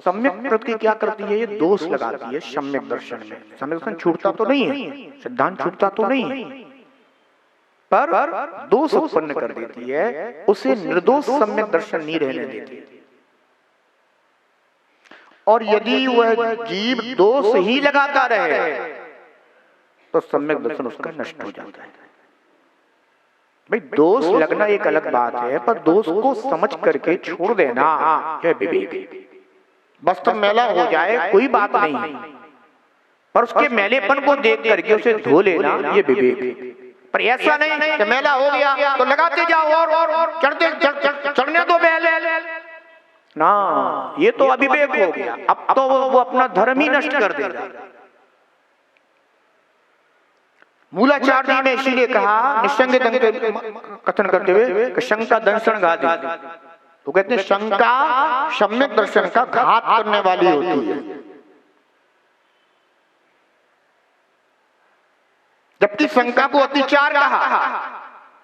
सम्यक प्रवृत्ति क्या करती है? ये दोष लगाती है सम्यक दर्शन में। सम्यक दर्शन छूटता तो नहीं है, सिद्धांत छूटता तो नहीं है, पर दोष उत्पन्न कर देती है, उसे निर्दोष सम्यक दर्शन नहीं रहने देती। और यदि वह जीव दोष ही लगाता रहे तो सम्यक दर्शन उसका नष्ट हो जाता है। भाई दोष लगना एक अलग बात है, पर दोष को समझ करके छोड़ देना यह विवेक है। बस तो मैला हो जाए कोई बात नहीं, पर उसके मैलेपन को देख करके उसे धो लेना ये विवेक है। पर ऐसा नहीं कि मैला हो गया तो लगाते जाओ और चढ़ने दो मैल ना, ये तो अविवेक हो गया। अब तो वो अपना धर्म ही नष्ट कर देगा। मूलाचार्य जी ने इसीलिए कहा निसंग कथन करते हुए कि शंका दंशन गादी, तो कहते हैं शंका सम्यक दर्शन का घात करने वाली होती है, जबकि शंका को अतिचार कहा।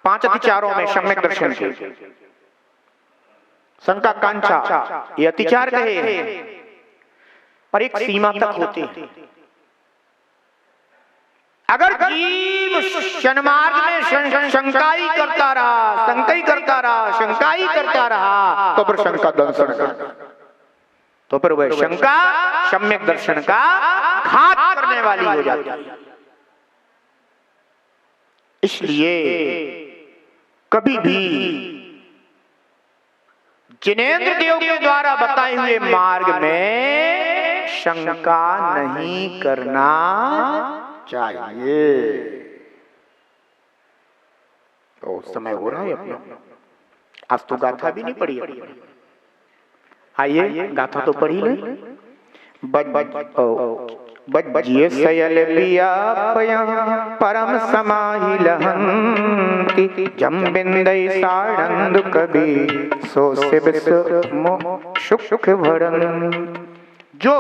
5 अतिचारों में सम्यक दर्शन के शंका कांक्षा ये अतिचार कहे हैं, पर एक सीमा तक होती है। अगर जीव शनमार्ग में शंकाई करता रहा, शंकाई करता रहा, शंकाई करता रहा, तो फिर शंका दंशन का, तो फिर वह शंका सम्यक दर्शन का घात करने वाली हो जाती है। इसलिए कभी भी जिनेंद्र देव के द्वारा बताए हुए मार्ग में शंका नहीं करना चाहिए। तो समय हो रहा है अपना, आज तो गाथा भी नहीं पढ़ी अपनी। आइए गाथा तो पढ़ी ले। बजिए सयल पिया परम समाहिलहंति जम्बिंदई साड़ंद कवि सो सिबिस सुख भरन। जो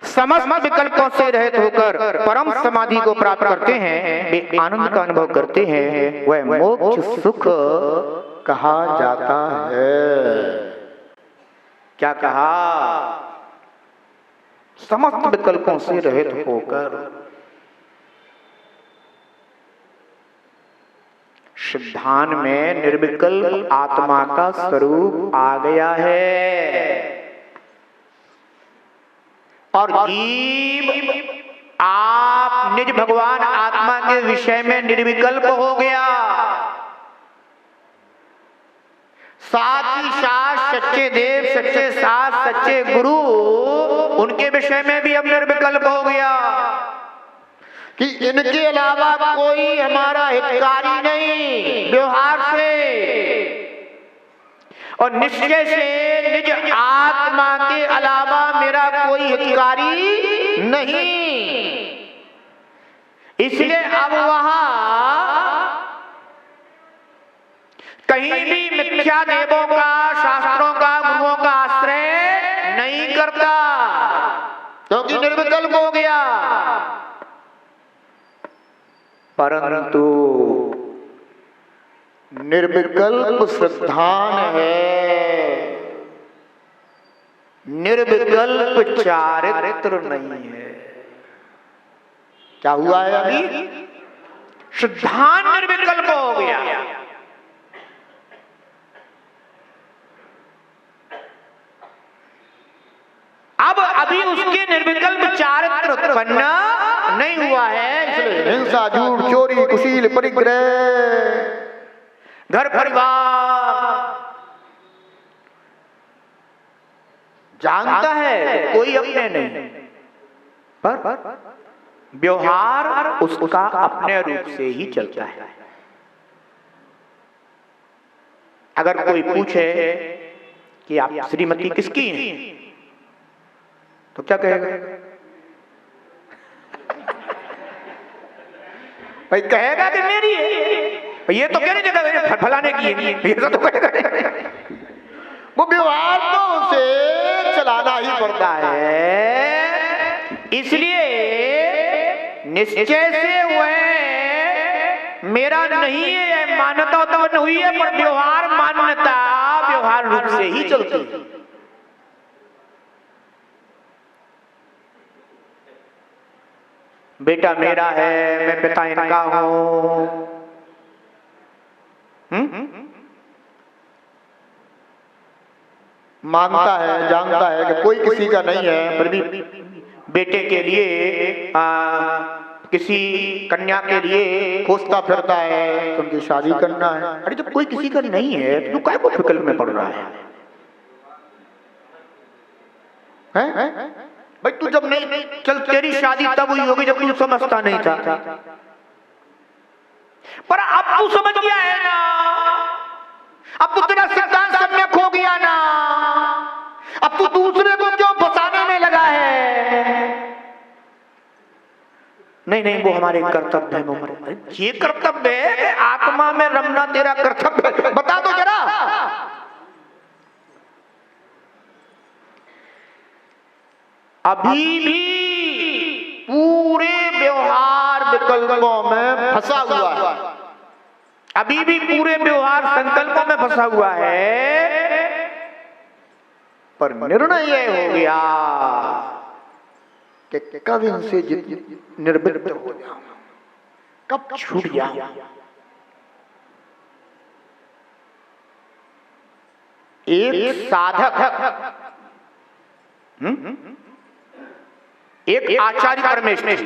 समस्त विकल्पों से रहित होकर परम समाधि को प्राप्त करते हैं, वे आनंद का अनुभव करते हैं, वह मोक्ष सुख कहा जाता है। क्या कहा? समस्त विकल्पों से रहित होकर सिद्धांत में निर्विकल्प आत्मा का स्वरूप आ गया है, और जीव आप निज भगवान आत्मा के विषय में निर्विकल्प हो गया। साथ ही साथ सच्चे देव, सच्चे साथ, सच्चे गुरु, उनके विषय में भी हम निर्विकल्प हो गया कि इनके अलावा कोई हमारा हितकारी नहीं व्यवहार से, और निश्चय से निज आत्मा के अलावा मेरा कोई हितकारी नहीं। इसलिए अब वहां कहीं भी मिथ्या देवों का, शास्त्रों का, गुरुओं का आश्रय नहीं करता, क्योंकि निर्विकल्प हो गया। परंतु निर्विकल्प सिद्धांत है, निर्विकल्प चारित्र नहीं है। क्या हुआ है? अभी सिद्धांत निर्विकल्प हो गया, अब अभी उसके निर्विकल्प चारित्र उत्पन्न नहीं हुआ है। इसलिए हिंसा, झूठ, चोरी, कुशील, परिग्रह, घर परिवार जानता है, कोई अपने नहीं, पर व्यवहार उसका अपने रूप से ही चलता है। अगर कोई पूछे कि आप श्रीमती किसकी हैं, तो क्या कहेगा? भाई कहेगा कि मेरी है। ये तो कह नहीं देगा फलाने की है, ये तो कहेगा नहीं। वो व्यवहार तो उसे चलाना ही पड़ता है। इसलिए निश्चय से वह मेरा नहीं है, मान्यता तो हुई है, पर व्यवहार मान्यता व्यवहार रूप से ही चलती है। बेटा मेरा है, मैं पिता इनका हूं। मानता है, जानता है कि कोई किसी का नहीं है, फिर भी बेटे के लिए किसी कन्या के लिए खोजता फिरता है, तो उनकी शादी करना है। अरे जब कोई किसी का नहीं है तो तू काय को विकल्प में पड़ रहा है? भाई तू जब नहीं, चल तेरी शादी तब हुई होगी जब तू समझता नहीं था, पर अब तू समझ गया है ना, अब तू तेरा सिद्धांत सम्यक हो गया ना, अब तू दूसरे को क्यों फंसाने में लगा है? नहीं नहीं, वो हमारे कर्तव्य है, वो हमारे, ये कर्तव्य है, आत्मा में रमना तेरा कर्तव्य है, बता दो जरा। अभी भी पूरे व्यवहार विकल्पों में फंसा हुआ है, अभी भी पूरे व्यवहार संकल्पों में फंसा हुआ है, पर निर्णय यह हो गया कि कब इनसे निर्वृत्त हो जाऊं, कब छूट जाऊं। एक साधक, एक आचार्य परमेश्वर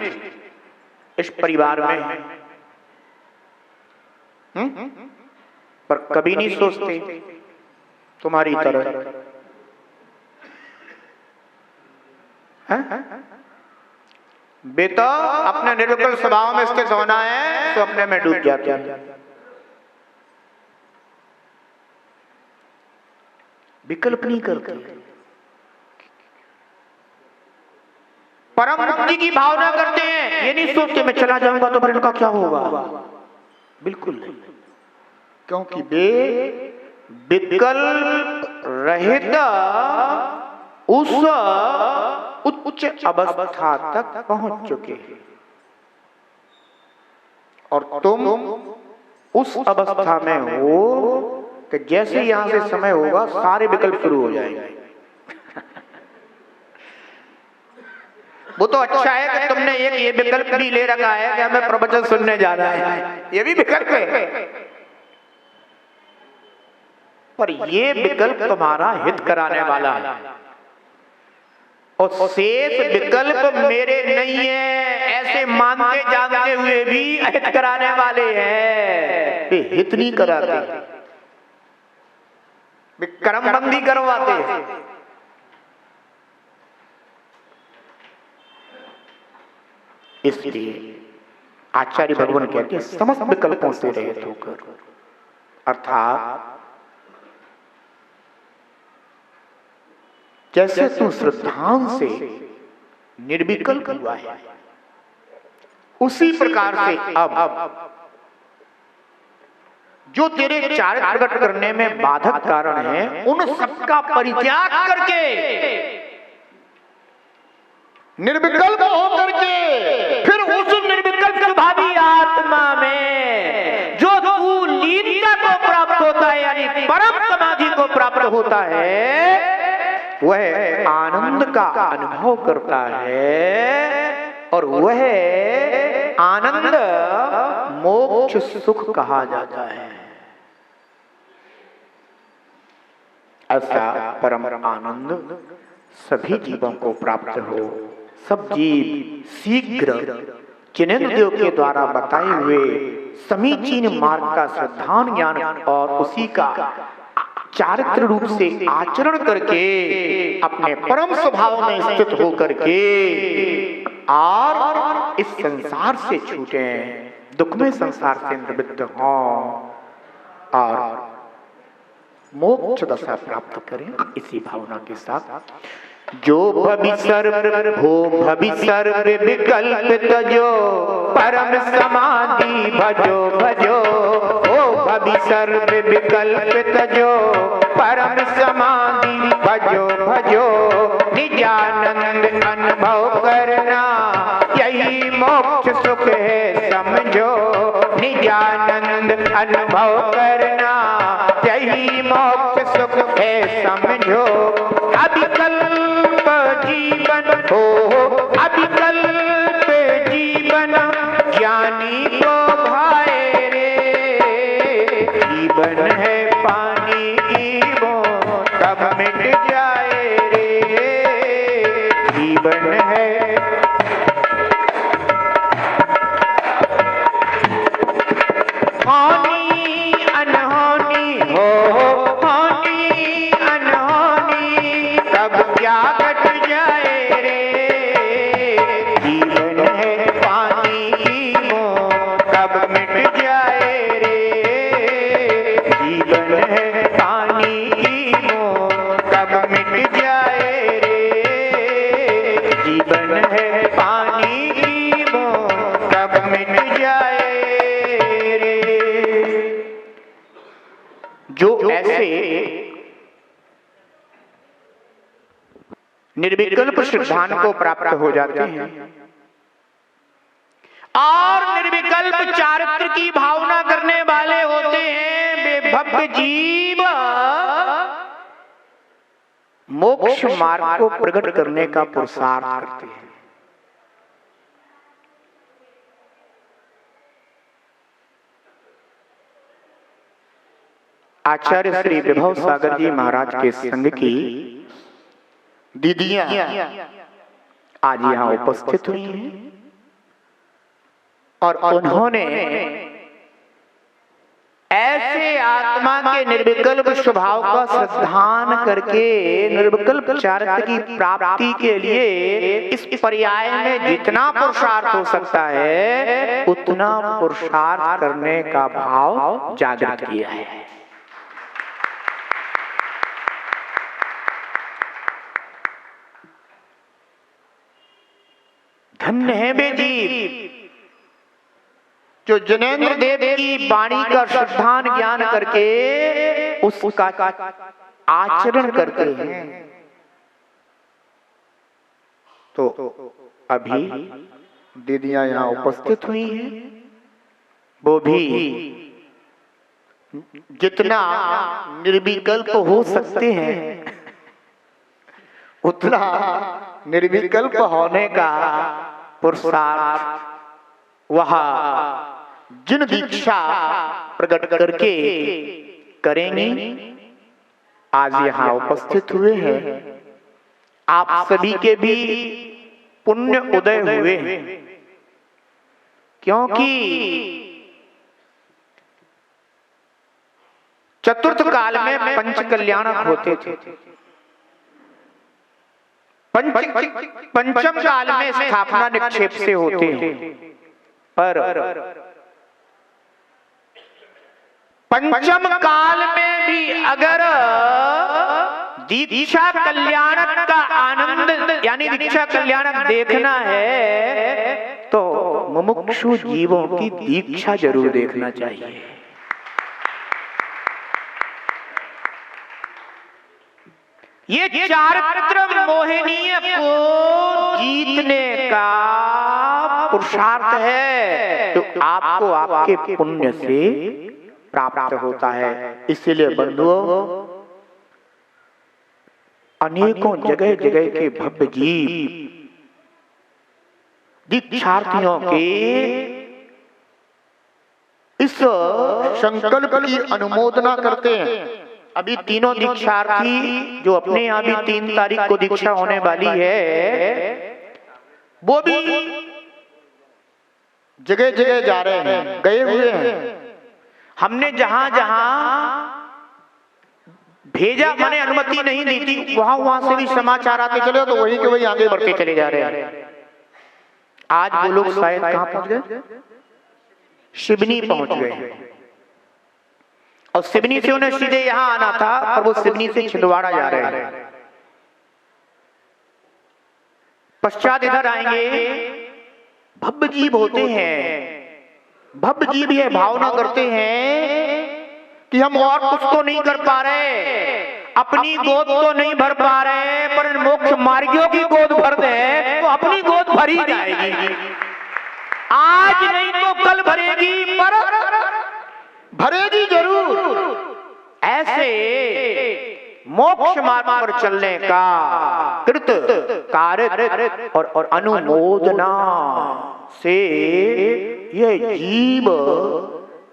इस परिवार में है, पर कभी नहीं सोचते तुम्हारी तरह, बेटा अपने निर्विकल्प स्वभाव में स्थित होना है तो अपने में डूब जाते हैं, विकल्प नहीं करते, परम मुक्ति की भावना करते हैं, ये नहीं सोचते मैं चला जाऊंगा तो फिर इनका क्या होगा, बिल्कुल नहीं, क्योंकि वे विकल्प रहित उस उच्च अवस्था तक पहुंच चुके हैं, और तुम उस अवस्था में हो कि जैसे यहां से समय होगा सारे विकल्प शुरू हो जाएंगे। वो तो अच्छा है कि तुमने एक ये विकल्प भी ले रखा है कि हमें प्रवचन सुनने जाना है, ये भी विकल्प है, पर ये विकल्प तुम्हारा हित कराने वाला है, और शेष विकल्प मेरे नहीं है ऐसे मानते जानते हुए भी हित कराने वाले हैं, वे हित नहीं कराते, वे कर्मबंदी करवाते हैं। इसलिए आचार्य भगवान कहते हैं समस्त विकल्पों से रहित होकर, अर्थात जैसे तू श्रद्धान से निर्विकल्प हुआ है, उसी प्रकार से अब जो तेरे चारित्र प्रकट करने में बाधक कारण है उन सबका परित्याग करके निर्विकल्प होकर के फिर उस निर्विकल्प स्वभावी आत्मा में जो तू लीनता को प्राप्त होता है, यानी परम समाधि को प्राप्त होता है, वह आनंद का अनुभव करता है, और वह आनंद मोक्ष सुख कहा जाता है। ऐसा परम आनंद सभी जीवों को प्राप्त हो, सब जीव शीघ्र चिनेन्द्रियों के द्वारा बताए हुए समीचीन मार्ग का श्रद्धान ज्ञान और उसी का चारित्र रूप से आचरण करके अपने परम स्वभाव में स्थित होकर के और इस संसार से छूटे, दुखमय संसार से निवृत्त हों और मोक्ष दशा प्राप्त करें। इसी भावना के साथ जो भविसर्व हो भविसर्व विकल्प तजो, परम समाधि भजो भजो, ओ भविसर्व विकल्प तजो, परम समाधि भजो भजो, निजानंद अनुभव करना यही मोक्ष सुख है समझो, निजानंद अनुभव करना यही मोक्ष सुख है समझो। अविकल्प जीवन हो, अविकल्प जीवन जीवन है पानी की बूंद कब मिट जाए रे। जो ऐसे निर्विकल्प सिद्धांत को प्राप्त हो जाते हैं और निर्विकल्प चारित्र की भावना करने वाले होते हैं, वे भक्त जीव मोक्ष मार्ग को प्रकट करने का पुरुषार्थ करते हैं। आचार्य श्री विभव सागर जी महाराज के संग की दीदियां आज यहाँ उपस्थित हुई हैं और उन्होंने ऐसे आत्मा के निर्विकल्प स्वभाव का श्रद्धान करके निर्विकल्प चारित्र की प्राप्ति के लिए इस पर्याय में जितना पुरुषार्थ हो सकता है उतना पुरुषार्थ करने का भाव जागृत किया है। धन्य है वे जीव जो जनेंद्र देव की वाणी का श्रद्धान ज्ञान करके उसका आचरण करते हैं। तो अभी दीदियां यहाँ उपस्थित हुई हैं, वो भी जितना निर्विकल्प हो सकते हैं उतना निर्विकल्प होने का पुरुषार्थ वह जिन दीक्षा प्रकट करके करेंगे आज यहाँ उपस्थित हुए हैं। आप सभी के भी पुण्य उदय हुए हैं, क्योंकि चतुर्थ काल में पंच कल्याणक होते थे। पंचम काल में स्थापना निक्षेप से होते हैं, पर पंचम काल में भी अगर दीक्षा कल्याणक का आनंद यानी दीक्षा कल्याणक देखना है तो मुमुक्षु जीवों की दीक्षा जरूर देखना चाहिए। ये चारित्र मोहिनीय को जीतने का पुरुषार्थ है जो आपको आपके पुण्य से प्राप्त होता है। इसलिए बंधुओं, अनेकों जगह जगह के भव्य जीव दीक्षार्थियों के इस संकल्प की अनुमोदना करते हैं। अभी तीनों दीक्षार्थी जो अपने यहाँ भी 3 तारीख को दीक्षा होने वाली है, वो भी जगह जगह जा रहे हैं, गए हुए हैं। हमने जहां जहां भेजा, माने अनुमति नहीं दी थी, वहां से भी समाचार आते चले तो वहीं के वहीं आगे बढ़ते चले जा रहे हैं। आज वो लोग शायद कहां पहुंच गए? सिवनी पहुंच गए, और सिवनी से उन्हें सीधे यहां आना था, और वो सिवनी से छिंदवाड़ा जा रहे हैं। पश्चात इधर आएंगे। भव्य जीव होते हैं, भव्य जीव ये भावना करते हैं कि हम और कुछ तो नहीं कर पा रहे, अपनी गोद तो नहीं भर पा रहे, पर मोक्ष मार्गियों की गोद भर दे तो अपनी गोद भरी जाएगी। आज नहीं तो कल भरेगी, पर भरेगी जरूर। ऐसे मोक्ष मार्ग पर चलने का कृत कार्य और अनुमोदना से ये जीव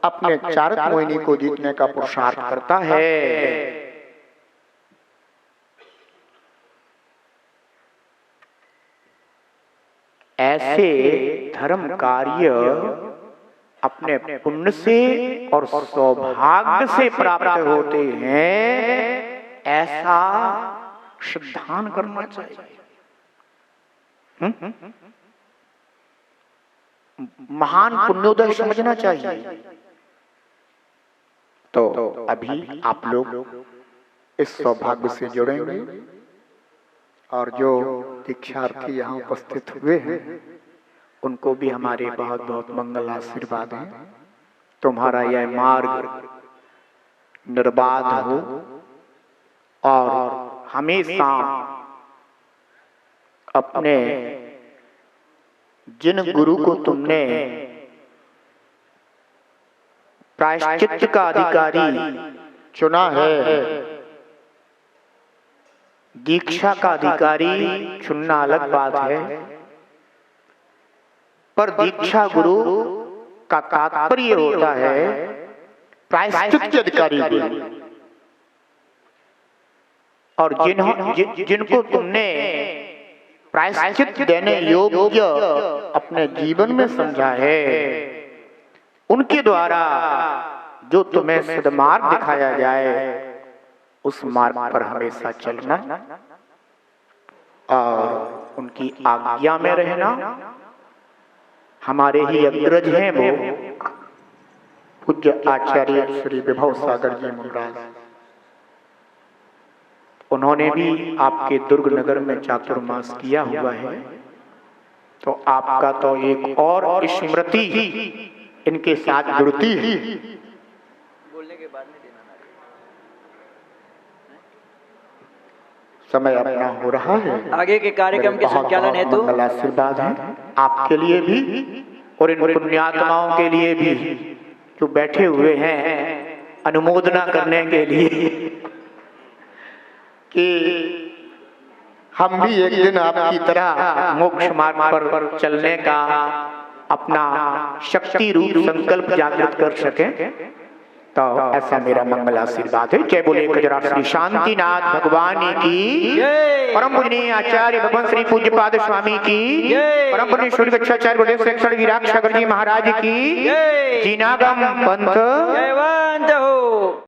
अपने चारित्र मोहिनी को जीतने का पुरुषार्थ करता है। ऐसे धर्म कार्य अपने पुण्य से और सौभाग्य से प्राप्त होते हैं, ऐसा श्रद्धान करना चाहिए। महान पुण्योदय समझना चाहिए। तो अभी आप लोग इस सौभाग्य से जुड़ेंगे और जो दीक्षार्थी यहाँ उपस्थित हुए हैं उनको भी हमारे बहुत बहुत मंगल आशीर्वाद हैं। तुम्हारा यह मार्ग निर्बाध हो और हमेशा अपने जिन गुरु को तुमने प्रायश्चित का अधिकारी चुना है, दीक्षा का अधिकारी चुनना अलग बात है, पर दीक्षा गुरु का तात्पर्य होता है प्रायश्चित के अधिकारी भी। और जिनको तुमने प्रायश्चित देने योग्य अपने जीवन में समझा है, उनके द्वारा जो तुम्हें सद्मार्ग दिखाया जाए उस मार्ग पर हमेशा चलना और उनकी आज्ञा में रहना। हमारे ही अग्रज हैं वो पूज्य आचार्य श्री विभव सागर जी महाराज। उन्होंने भी आपके दुर्ग नगर में चातुर्मास किया हुआ है, तो आपका तो एक और स्मृति इनके साथ जुड़ती है। बोलने के बाद में देना समय अपना हो रहा है। आगे के कार्यक्रम के संचालन हेतु मंगल आशीर्वाद है आपके लिए भी और इन पुण्यात्माओं के लिए भी जो बैठे हुए हैं अनुमोदना करने के लिए कि हम भी एक दिन आपकी तरह मोक्ष मार्ग पर चलने का अपना शक्ति रूप संकल्प जागृत कर सके। तो ऐसा मेरा मंगल आशीर्वाद है। जय बोले गजरा श्री शांतिनाथ भगवान की, परम पूजनीय आचार्य भगवान श्री पूज्यपाद स्वामी की, परम पूजनीय सूर्य गच्छाचार्य गुरुदेव श्री विराट सागर जी महाराज की, जीनागम पंथ